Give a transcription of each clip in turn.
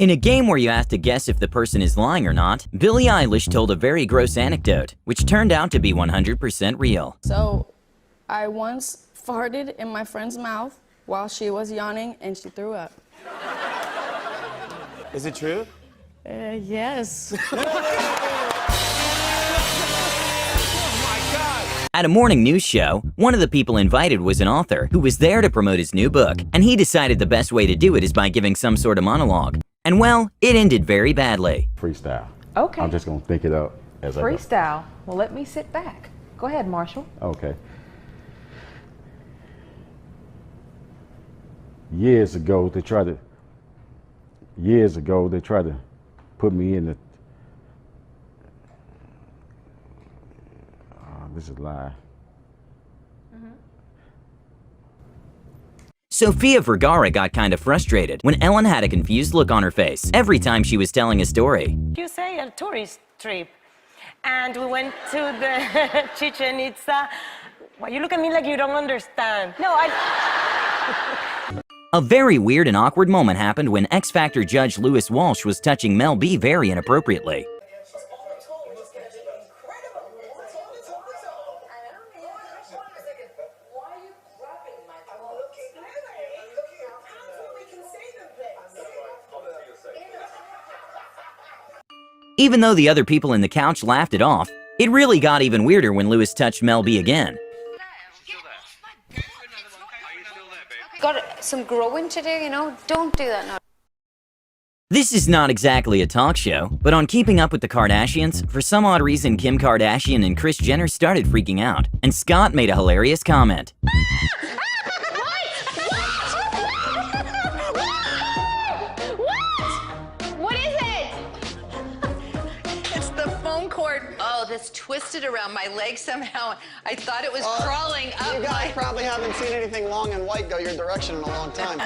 In a game where you have to guess if the person is lying or not, Billie Eilish told a very gross anecdote, which turned out to be 100% real. So, I once farted in my friend's mouth while she was yawning and she threw up. Is it true? Yes. At a morning news show, one of the people invited was an author who was there to promote his new book, and he decided the best way to do it is by giving some sort of monologue. And well, it ended very badly. Freestyle. Okay. I'm just gonna think it up as I go. Freestyle. Well, let me sit back. Go ahead, Marshall. Okay. Years ago, they tried to put me in the. This is live. Sofia Vergara got kind of frustrated when Ellen had a confused look on her face every time she was telling a story. You say a tourist trip, and we went to the Chichen Itza. Why you look at me like you don't understand? No, A very weird and awkward moment happened when X Factor judge Lewis Walsh was touching Mel B very inappropriately. Even though the other people in the couch laughed it off, it really got even weirder when Lewis touched Mel B again. Got some growing to do, you know? Don't do that now. This is not exactly a talk show, but on Keeping Up with the Kardashians, for some odd reason Kim Kardashian and Kris Jenner started freaking out, and Scott made a hilarious comment. This twisted around my leg somehow. I thought it was crawling up. You guys probably haven't seen anything long and white go your direction in a long time.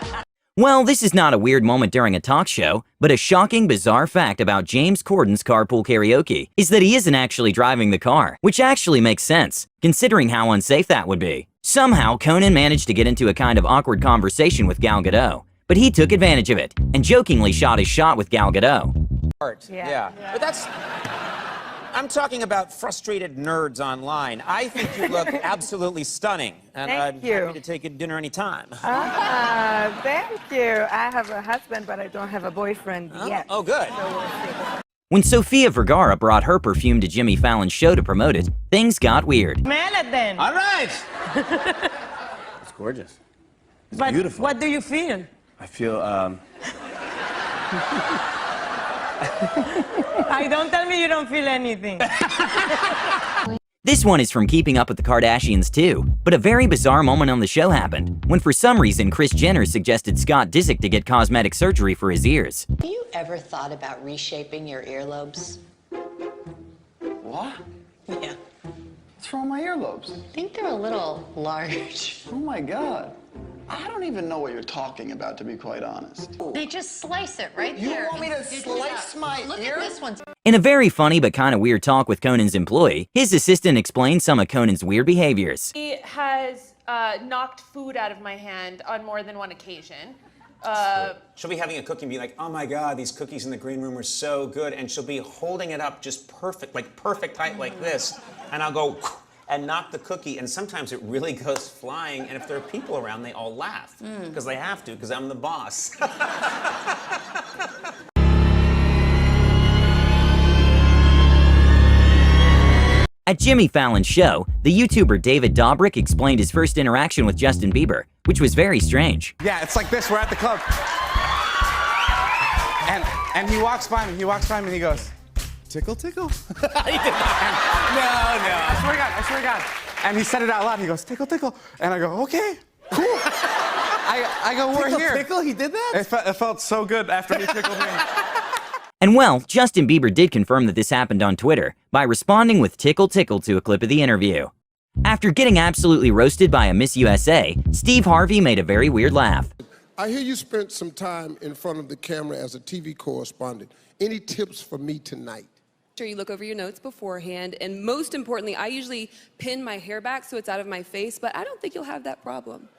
Well, this is not a weird moment during a talk show, but a shocking, bizarre fact about James Corden's carpool karaoke is that he isn't actually driving the car, which actually makes sense, considering how unsafe that would be. Somehow, Conan managed to get into a kind of awkward conversation with Gal Gadot, but he took advantage of it and jokingly shot his shot with Gal Gadot. Yeah. But that's... I'm talking about frustrated nerds online. I think you look absolutely stunning, and I'm happy to take you to dinner anytime. Thank you. I have a husband, but I don't have a boyfriend yet. Oh, good. So we'll see. When Sofia Vergara brought her perfume to Jimmy Fallon's show to promote it, things got weird. smell it then. All right. It's gorgeous. It's beautiful. What do you feel? I feel, Don't tell me you don't feel anything. This one is from Keeping Up with the Kardashians too, but a very bizarre moment on the show happened when for some reason Kris Jenner suggested Scott Disick to get cosmetic surgery for his ears. Have you ever thought about reshaping your earlobes? What? Yeah. What's wrong with my earlobes? I think they're a little large. Oh my God. I don't even know what you're talking about, to be quite honest. They just slice it right You there. want me to slice my Look ear? at this one. In a very funny but kind of weird talk with Conan's employee, his assistant explained some of Conan's weird behaviors. He has knocked food out of my hand on more than one occasion. she'll be having a cookie and be like, oh my God, these cookies in the green room are so good. And she'll be holding it up just perfect, like perfect height like this. And I'll go and knock the cookie. And sometimes it really goes flying. And if there are people around, they all laugh. Because they have to, because I'm the boss. At Jimmy Fallon's show, the YouTuber David Dobrik explained his first interaction with Justin Bieber, which was very strange. Yeah, it's like this, we're at the club. And he walks by me, and he goes, tickle, tickle? He did not. No. I swear to God. And he said it out loud, he goes, tickle, tickle. And I go, okay, cool. I go, we're Tickle, here. tickle, he did that? It felt so good after he tickled me. And well, Justin Bieber did confirm that this happened on Twitter by responding with tickle tickle to a clip of the interview. After getting absolutely roasted by a Miss USA, Steve Harvey made a very weird laugh. I hear you spent some time in front of the camera as a TV correspondent. Any tips for me tonight? Sure, you look over your notes beforehand, and most importantly, I usually pin my hair back so it's out of my face, but I don't think you'll have that problem.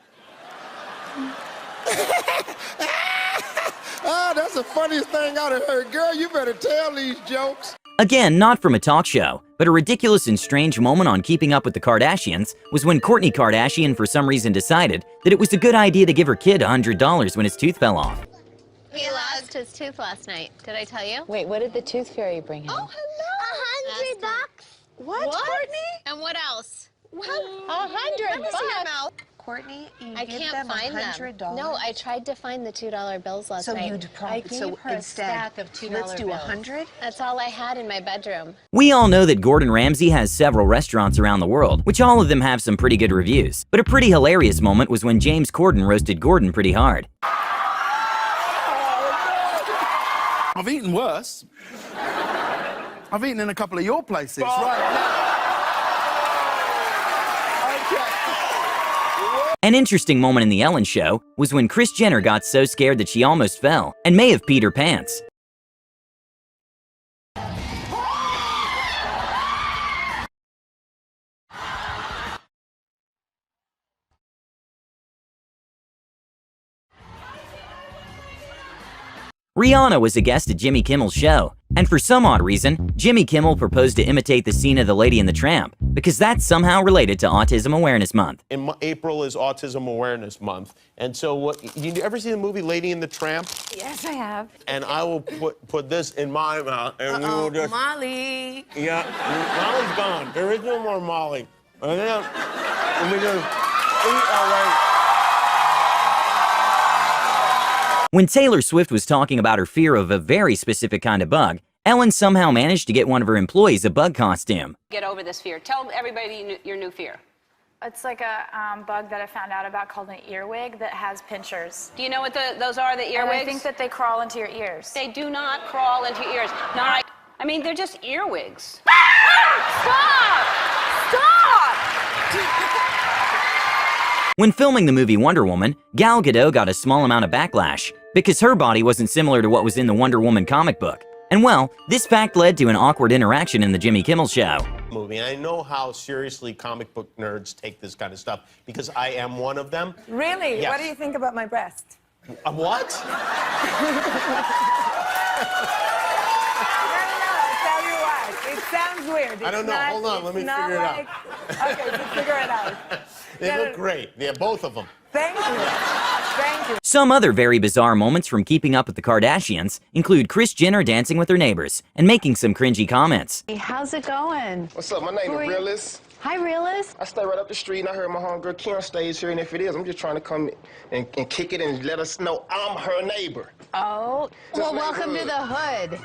Ah, that's the funniest thing I've heard. Girl, you better tell these jokes. Again, not from a talk show, but a ridiculous and strange moment on Keeping Up with the Kardashians was when Kourtney Kardashian for some reason decided that it was a good idea to give her kid $100 when his tooth fell off. He lost his tooth last night. Did I tell you? Wait, what did the tooth fairy bring him? Oh, hello. $100. What, Kourtney? And what else? What? $100. Courtney, you I give can't them find $100? them. No, I tried to find the $2 bills last night. I gave her a stack of $2 let's do bills. 100. That's all I had in my bedroom. We all know that Gordon Ramsay has several restaurants around the world, which all of them have some pretty good reviews. But a pretty hilarious moment was when James Corden roasted Gordon pretty hard. I've eaten worse. I've eaten in a couple of your places, right? An interesting moment in the Ellen Show was when Kris Jenner got so scared that she almost fell and may have peed her pants. Rihanna was a guest at Jimmy Kimmel's show, and for some odd reason, Jimmy Kimmel proposed to imitate the scene of The Lady and the Tramp, because that's somehow related to Autism Awareness Month. In April is Autism Awareness Month, and so you ever see the movie Lady and the Tramp? Yes, I have. And I will put this in my mouth, and we will just... Molly. Yeah, Molly's gone. There is no more Molly. And we just eat our way. When Taylor Swift was talking about her fear of a very specific kind of bug, Ellen somehow managed to get one of her employees a bug costume. Get over this fear. Tell everybody your new fear. It's like a bug that I found out about called an earwig that has pinchers. Do you know what those are, the earwigs? And I think that they crawl into your ears. They do not crawl into your ears. No, I mean, they're just earwigs. Stop! Stop! When filming the movie Wonder Woman, Gal Gadot got a small amount of backlash because her body wasn't similar to what was in the Wonder Woman comic book. And well, this fact led to an awkward interaction in the Jimmy Kimmel Show. Movie. And I know how seriously comic book nerds take this kind of stuff because I am one of them. Really? Yes. What do you think about my breast? What? Tell you what, it sounds weird. I don't know. Hold on, let me figure it out. Okay, just figure it out. They look great. They're both of them. Thank you. Thank you. Some other very bizarre moments from Keeping Up with the Kardashians include Kris Jenner dancing with her neighbors and making some cringy comments. Hey, how's it going? What's up? My name is Realist. Hi, Realist. I stay right up the street, and I heard my homegirl Kim stays here, and if it is, I'm just trying to come and kick it and let us know I'm her neighbor. Oh, well, welcome to the hood.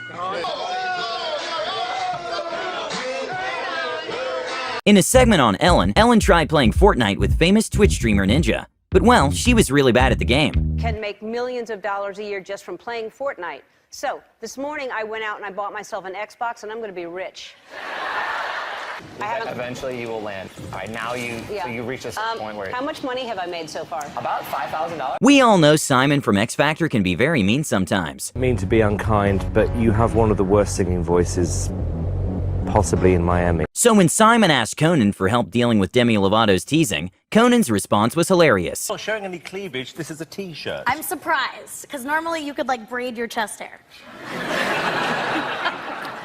In a segment on Ellen, Ellen tried playing Fortnite with famous Twitch streamer Ninja. But well, she was really bad at the game. Can make millions of dollars a year just from playing Fortnite. So, this morning I went out and I bought myself an Xbox and I'm going to be rich. Eventually you will land. All right, now so you reach this point where... How much money have I made so far? About $5,000. We all know Simon from X Factor can be very mean sometimes. I mean to be unkind, but you have one of the worst singing voices possibly in Miami. So when Simon asked Conan for help dealing with Demi Lovato's teasing, Conan's response was hilarious. Not showing any cleavage, this is a t-shirt. I'm surprised, because normally you could like braid your chest hair.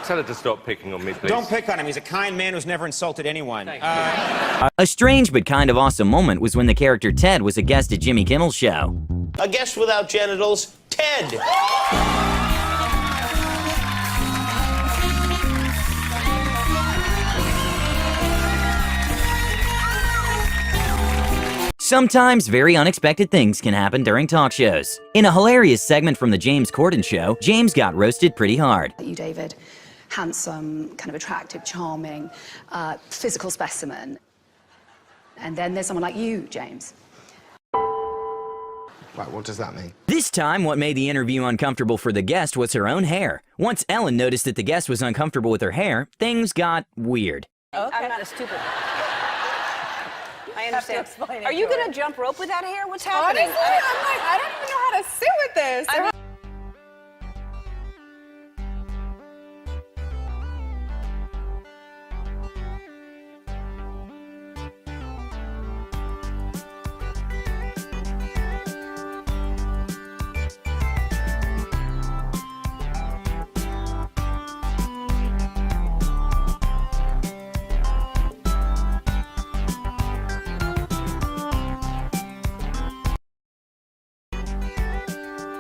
Tell her to stop picking on me, please. Don't pick on him. He's a kind man who's never insulted anyone. A strange but kind of awesome moment was when the character Ted was a guest at Jimmy Kimmel's show. A guest without genitals, Ted. Sometimes very unexpected things can happen during talk shows. In a hilarious segment from the James Corden Show, James got roasted pretty hard. You, David, handsome, kind of attractive, charming, physical specimen. And then there's someone like you, James. Right, what does that mean? This time, what made the interview uncomfortable for the guest was her own hair. Once Ellen noticed that the guest was uncomfortable with her hair, things got weird. Okay. I'm not a stupid. I understand. Are you going to jump rope with that hair? What's happening? Honestly, I'm like, I don't even know how to sit with this.